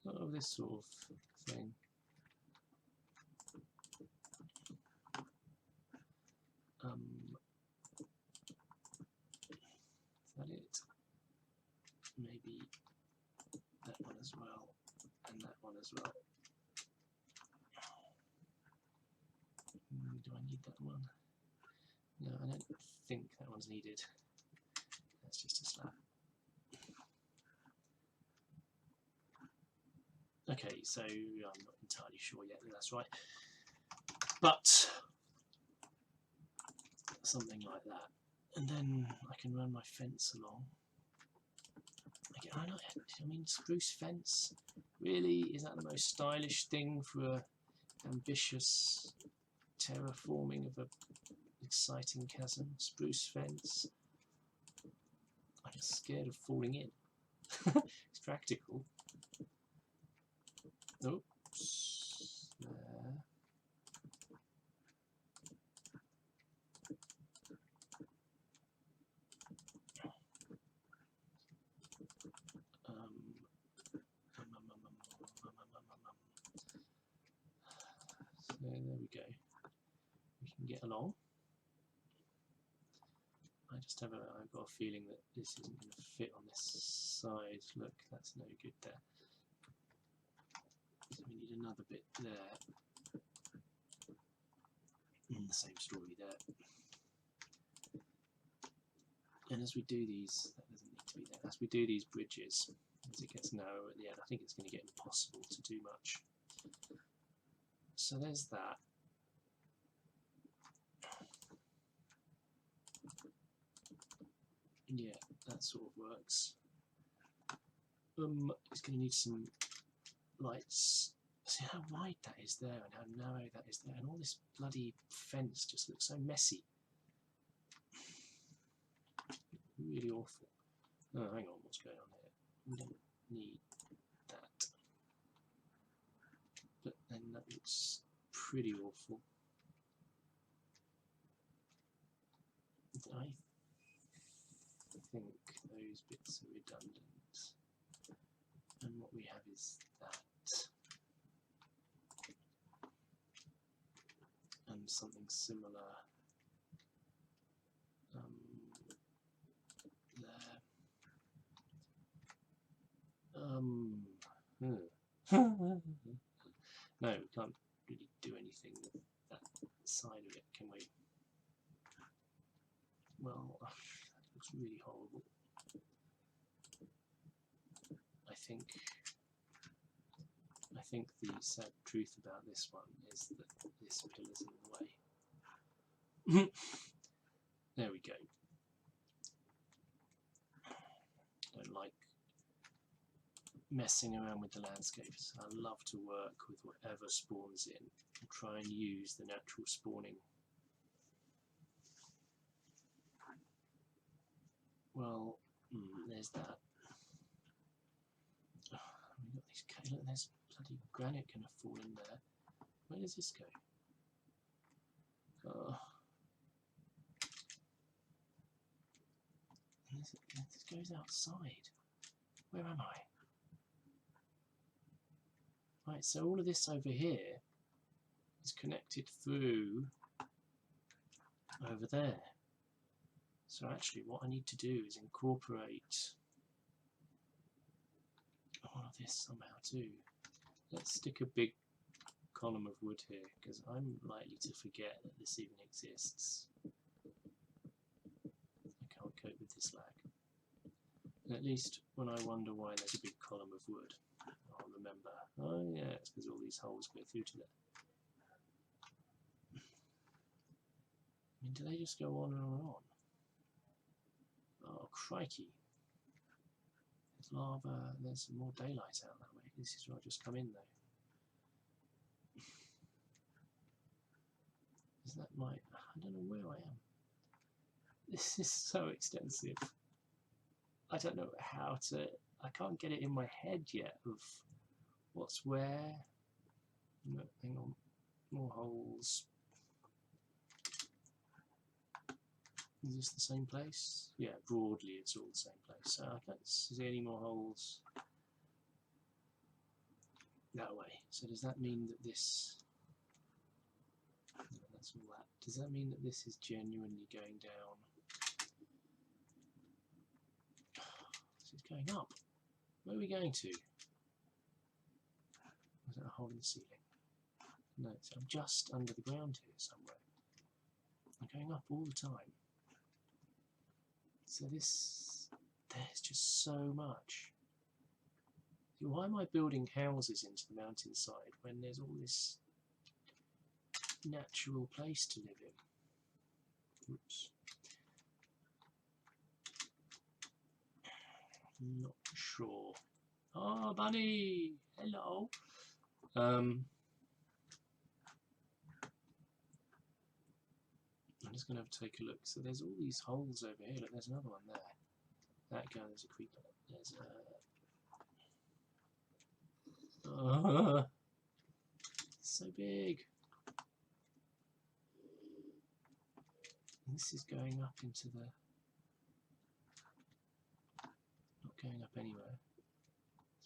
sort of this sort of thing. Is that it? Maybe that one as well, and that one as well. Do I need that one? No, I don't think that one's needed. That's just a slab. Okay, so I'm not entirely sure yet that that's right, but something like that. And then I can run my fence along. I mean, spruce fence, really? Is that the most stylish thing for an ambitious terraforming of an exciting chasm? Spruce fence? I'm just scared of falling in. It's practical. Oops. There. So there we go. We can get along. I've got a feeling that this isn't going to fit on this side. Look, that's no good there. So we need another bit there. And the same story there. And as we do these, that doesn't need to be there. As we do these bridges, as it gets narrower at the end, I think it's going to get impossible to do much. So there's that. Yeah, that sort of works. It's going to need some lights. See how wide that is there and how narrow that is there, and all this bloody fence just looks so messy. Really awful. Oh, hang on, what's going on here? We don't need that. But then that looks pretty awful. I think those bits are redundant. And what we have is that. And something similar there. No, we can't really do anything with that side of it, can we? Well, that looks really horrible. I think the sad truth about this one is that this pillar's in the way. There we go. I don't like messing around with the landscapes. I love to work with whatever spawns in and try and use the natural spawning. Well, there's that. We've got these. Look, there's bloody granite going to fall in there. Where does this go? Oh. This goes outside. Where am I? Right, so all of this over here is connected through over there. So actually what I need to do is incorporate all of this somehow too. Let's stick a big column of wood here, because I'm likely to forget that this even exists. I can't cope with this lag. And at least when I wonder why there's a big column of wood, I'll remember. Oh yeah, it's because all these holes go through to there. I mean, do they just go on and on? Oh crikey. There's lava, there's some more daylight out that way. This is where I just come in though. Is that my... I don't know where I am. This is so extensive. I don't know how to... I can't get it in my head yet of what's where. No, hang on. More holes. Is this the same place? Yeah, broadly it's all the same place. So I can't see any more holes that way. So does that mean that this... No, that's all that. Does that mean that this is genuinely going down? This is going up. Where are we going to? Was that a hole in the ceiling? No, so I'm just under the ground here somewhere. I'm going up all the time. So this, there's just so much. Why am I building houses into the mountainside when there's all this natural place to live in? Oops. Not sure. Oh, bunny! Hello! I'm just going to have to take a look. So there's all these holes over here. Look, there's another one there. That guy, there's a creeper. There's a... so big. And this is going up into the... Not going up anywhere.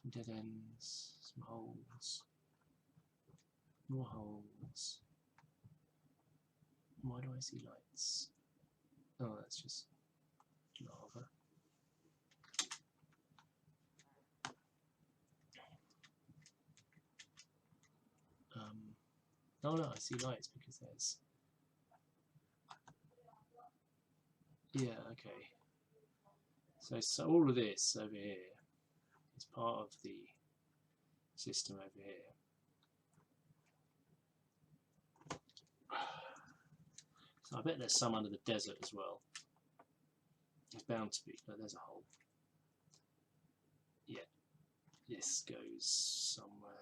Some dead ends, some holes. More holes. Why do I see lights? Oh, that's just lava. Oh no, I see lights because there's... Yeah, okay. So all of this over here is part of the system over here. So I bet there's some under the desert as well. There's bound to be. No, there's a hole. Yeah, this goes somewhere.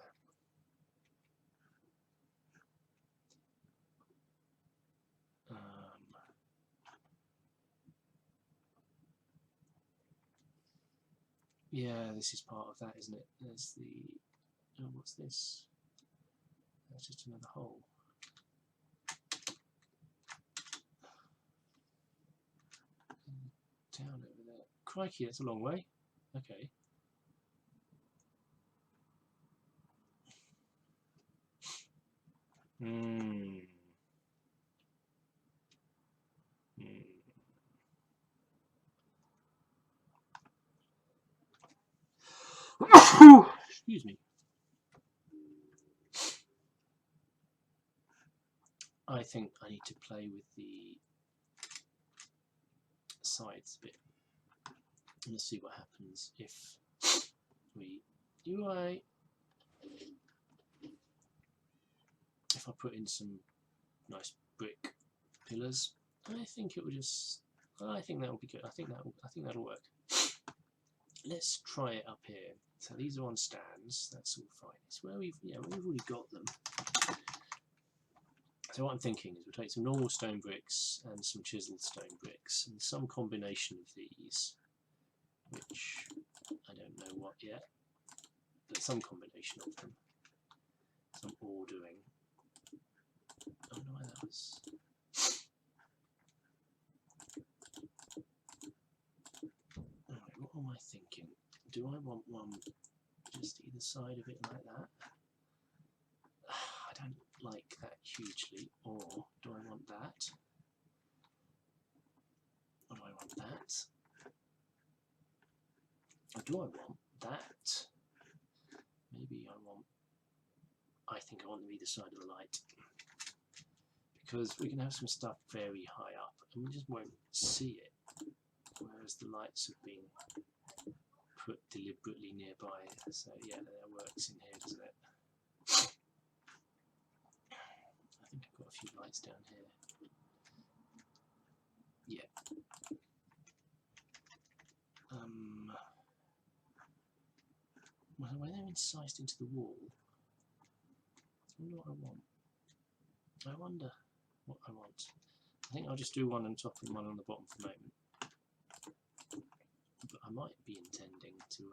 Yeah, this is part of that, isn't it? There's the... Oh, what's this? That's just another hole. Down over there. Crikey, that's a long way. Okay. Excuse me. I think I need to play with the sides a bit. Let's see what happens if we if I put in some nice brick pillars. I think it will just... I think that will be good. I think that'll work. let's try it up here. So these are on stands. That's all fine. It's where we've already got them. So what I'm thinking is we'll take some normal stone bricks and some chiselled stone bricks and some combination of these, which I don't know what yet, but some combination of them, some ordering. I don't know why that was. Alright, what am I thinking? Do I want one just either side of it like that? I don't like that hugely. Or do I want that? Or do I want that? Or do I want that? Maybe I think I want them either side of the light. Because we can have some stuff very high up and we just won't see it. Whereas the lights have been put deliberately nearby. So yeah, that works in here, doesn't it? I think I've got a few lights down here. Yeah. Well, when they're incised into the wall, I wonder what I want. I wonder what I want. I think I'll just do one on top and one on the bottom for the moment. But I might be intending to,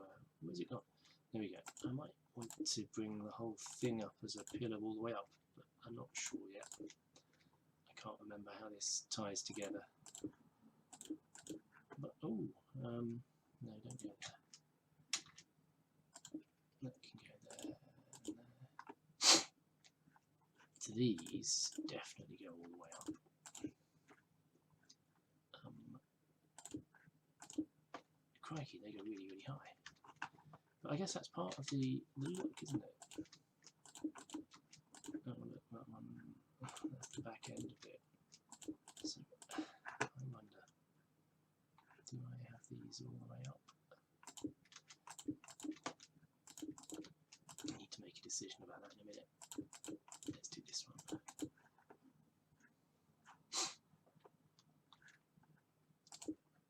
where's it got? There we go. I might want to bring the whole thing up as a pillar all the way up, but I'm not sure yet. I can't remember how this ties together. But, oh, no, don't go there. That can go there and there. So these definitely go all the way up. Crikey, they go really, really high. But I guess that's part of the look, isn't it? Oh, look, that one, that's the back end of it. So, I wonder, do I have these all the way up? I need to make a decision about that in a minute. Let's do this one.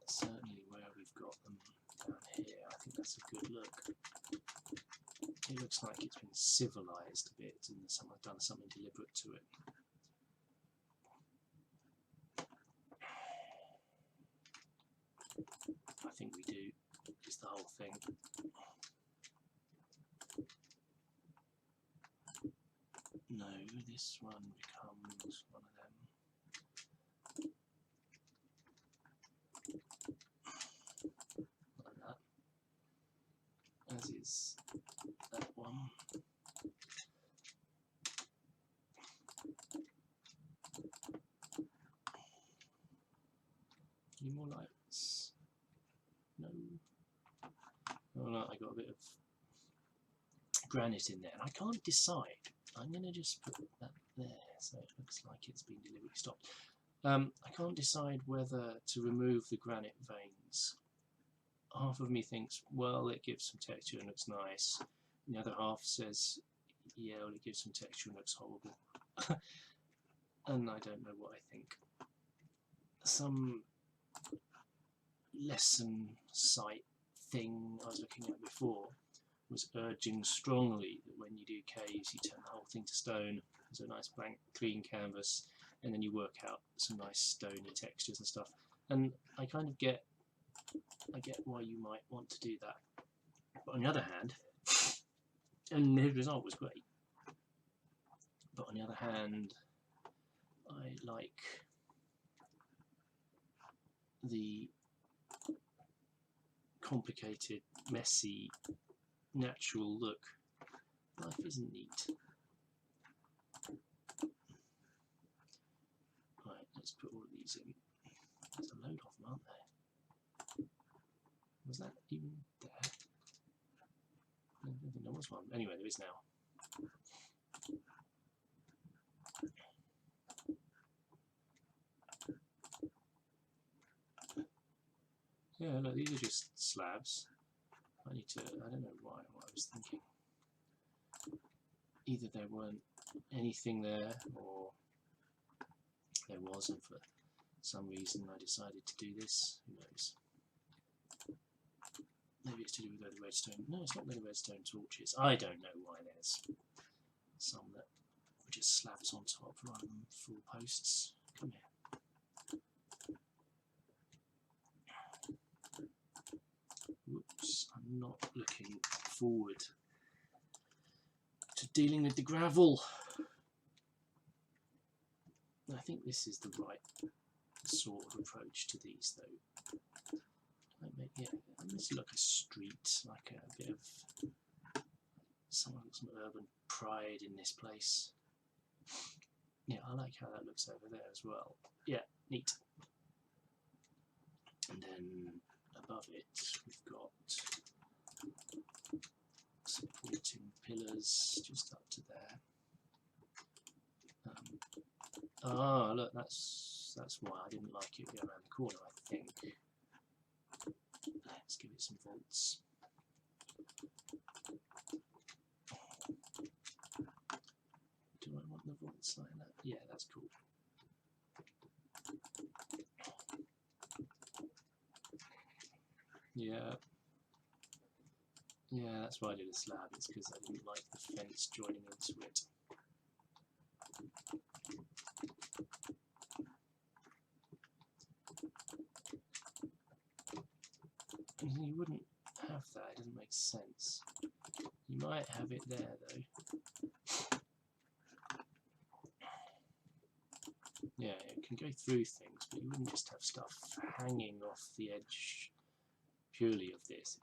Certainly where we've got them down here, I think that's a good look. It looks like it's been civilised a bit and someone's done something deliberate to it. I think we do, just the whole thing. No, this one becomes one of them. Like that. As is that one. Any more lights? No. Oh no, I got a bit of granite in there, and I can't decide. I'm going to just put that there, so it looks like it's been deliberately stopped. I can't decide whether to remove the granite veins. Half of me thinks, well, it gives some texture and looks nice. And the other half says, yeah, well, it gives some texture and looks horrible. And I don't know what I think. Some lesson site thing I was looking at before was urging strongly that when you do caves, you turn the whole thing to stone. There's a nice blank, clean canvas, and then you work out some nice stony textures and stuff. And I kind of get why you might want to do that. But on the other hand, and the result was great. But on the other hand, I like the complicated, messy, natural look. Life isn't neat. Right, let's put all of these in. There's a load of them, aren't there? Was that even there? I don't think there was one. Anyway, there is now. Yeah, look, these are just slabs. I don't know what I was thinking. Either there weren't anything there, or there was, and for some reason I decided to do this. Who knows? Maybe it's to do with where the redstone. No, it's not where the redstone torch is. I don't know why there's some that were just slabs on top rather than full posts. Come here. Whoops, I'm not looking forward to dealing with the gravel. I think this is the right sort of approach to these, though. Yeah, it's like a street, like a bit of some urban pride in this place. Yeah, I like how that looks over there as well. Yeah, neat. And then above it, we've got supporting pillars just up to there. Ah, look, that's why I didn't like it going around the corner, I think. Let's give it some volts. Do I want the volts like that? Yeah, that's cool. Yeah. Yeah, that's why I did a slab. It's because I didn't like the fence joining into it. You wouldn't have that, it doesn't make sense. You might have it there though. Yeah, it can go through things, but you wouldn't just have stuff hanging off the edge purely of this. It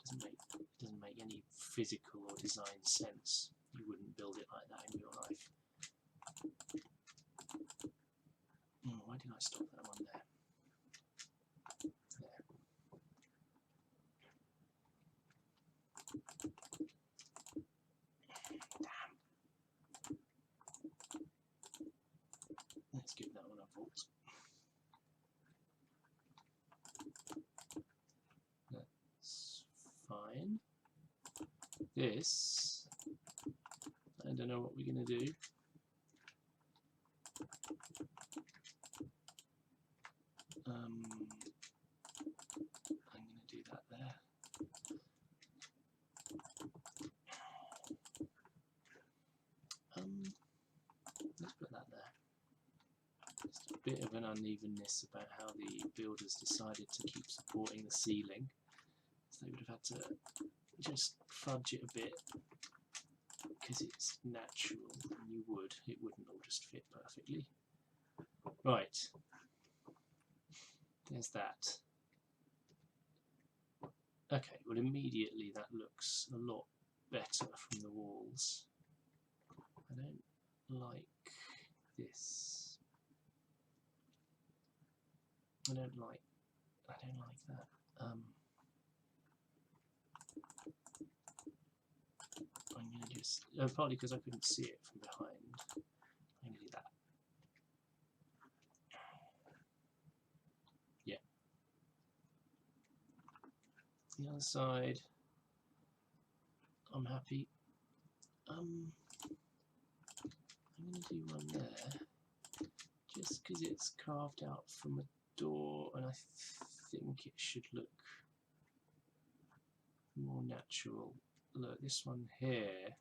doesn't make any physical or design sense. You wouldn't build it like that in real life. Oh, why did I stop that one there? Let's give that one a volt. That's fine. This, I don't know what we're going to do. I'm going to do that there. Let's put that there. Just a bit of an unevenness about how the builders decided to keep supporting the ceiling. So they would have had to just fudge it a bit because it's natural, and it wouldn't all just fit perfectly. Right, there's that. Okay, well immediately that looks a lot better from the walls. I don't like this. I don't like that. I'm going to just, partly because I couldn't see it from behind, I'm going to do that. Yeah. The other side, I'm happy. I'm going to do one there, just because it's carved out from a door, and I think it should look more natural. Look, this one here.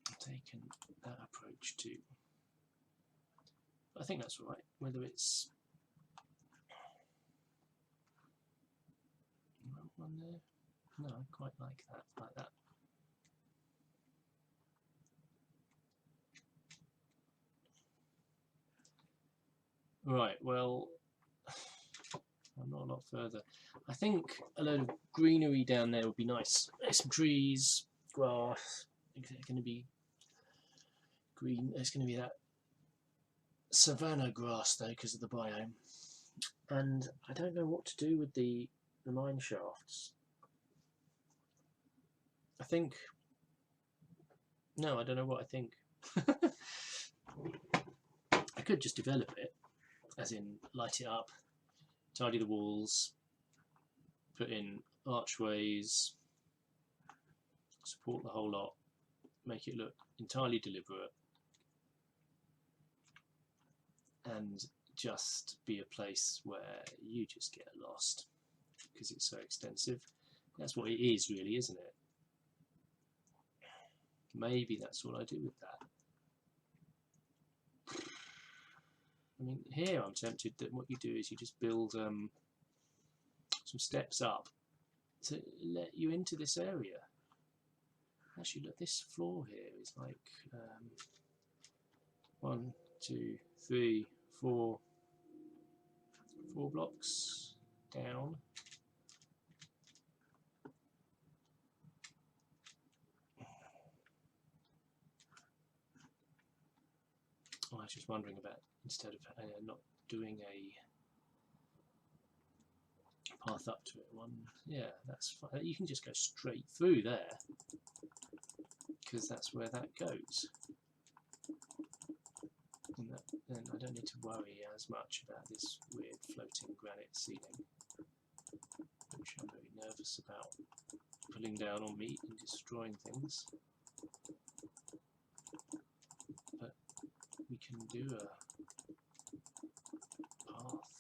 I've taken that approach too. I think that's right. Whether it's one there, no, I quite like that, like that. Right, well, I'm not a lot further. I think a load of greenery down there would be nice. There's some trees, grass. It's going to be green. There's going to be that savanna grass though because of the biome. And I don't know what to do with the mine shafts. I think... No, I don't know what I think. I could just develop it, as in light it up, tidy the walls, put in archways, support the whole lot, make it look entirely deliberate. and just be a place where you just get lost because it's so extensive. That's what it is, really, isn't it? Maybe that's what I do with that. I mean, here I'm tempted that what you do is you just build some steps up to let you into this area. Actually, look, this floor here is like 1, 2, 3, 4 blocks down. I was just wondering about, instead of not doing a path up to it, yeah, that's fine. You can just go straight through there because that's where that goes, and then I don't need to worry as much about this weird floating granite ceiling, which I'm very nervous about pulling down on me and destroying things. But we can do a path.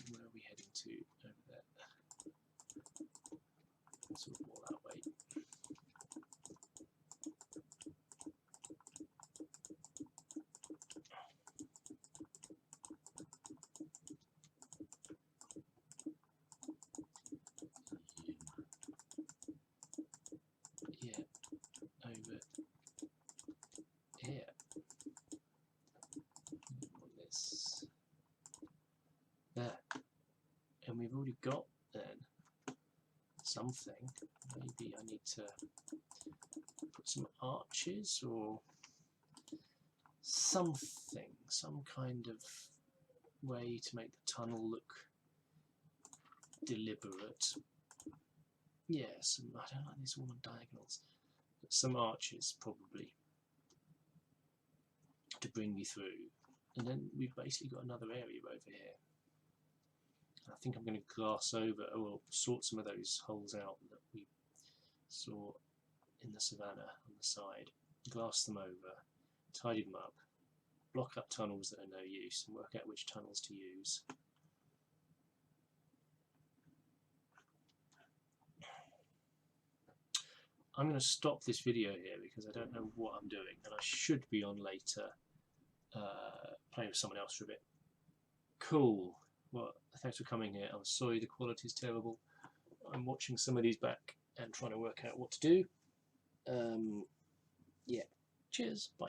Where are we heading to? Over there. Sort of more that way. Yeah, over here. On this. There. And we've already got then something. Maybe I need to put some arches or something, some kind of way to make the tunnel look deliberate. Yes, I don't like these all on diagonals, but some arches probably to bring me through. And then we've basically got another area over here. I think I'm going to glass over, or sort some of those holes out that we saw in the savannah on the side, glass them over, tidy them up, block up tunnels that are no use, and work out which tunnels to use. I'm going to stop this video here because I don't know what I'm doing, and I should be on later playing with someone else for a bit. Cool. Well, thanks for coming here. I'm sorry the quality is terrible. I'm watching somebody's back and trying to work out what to do. Yeah. Cheers. Bye.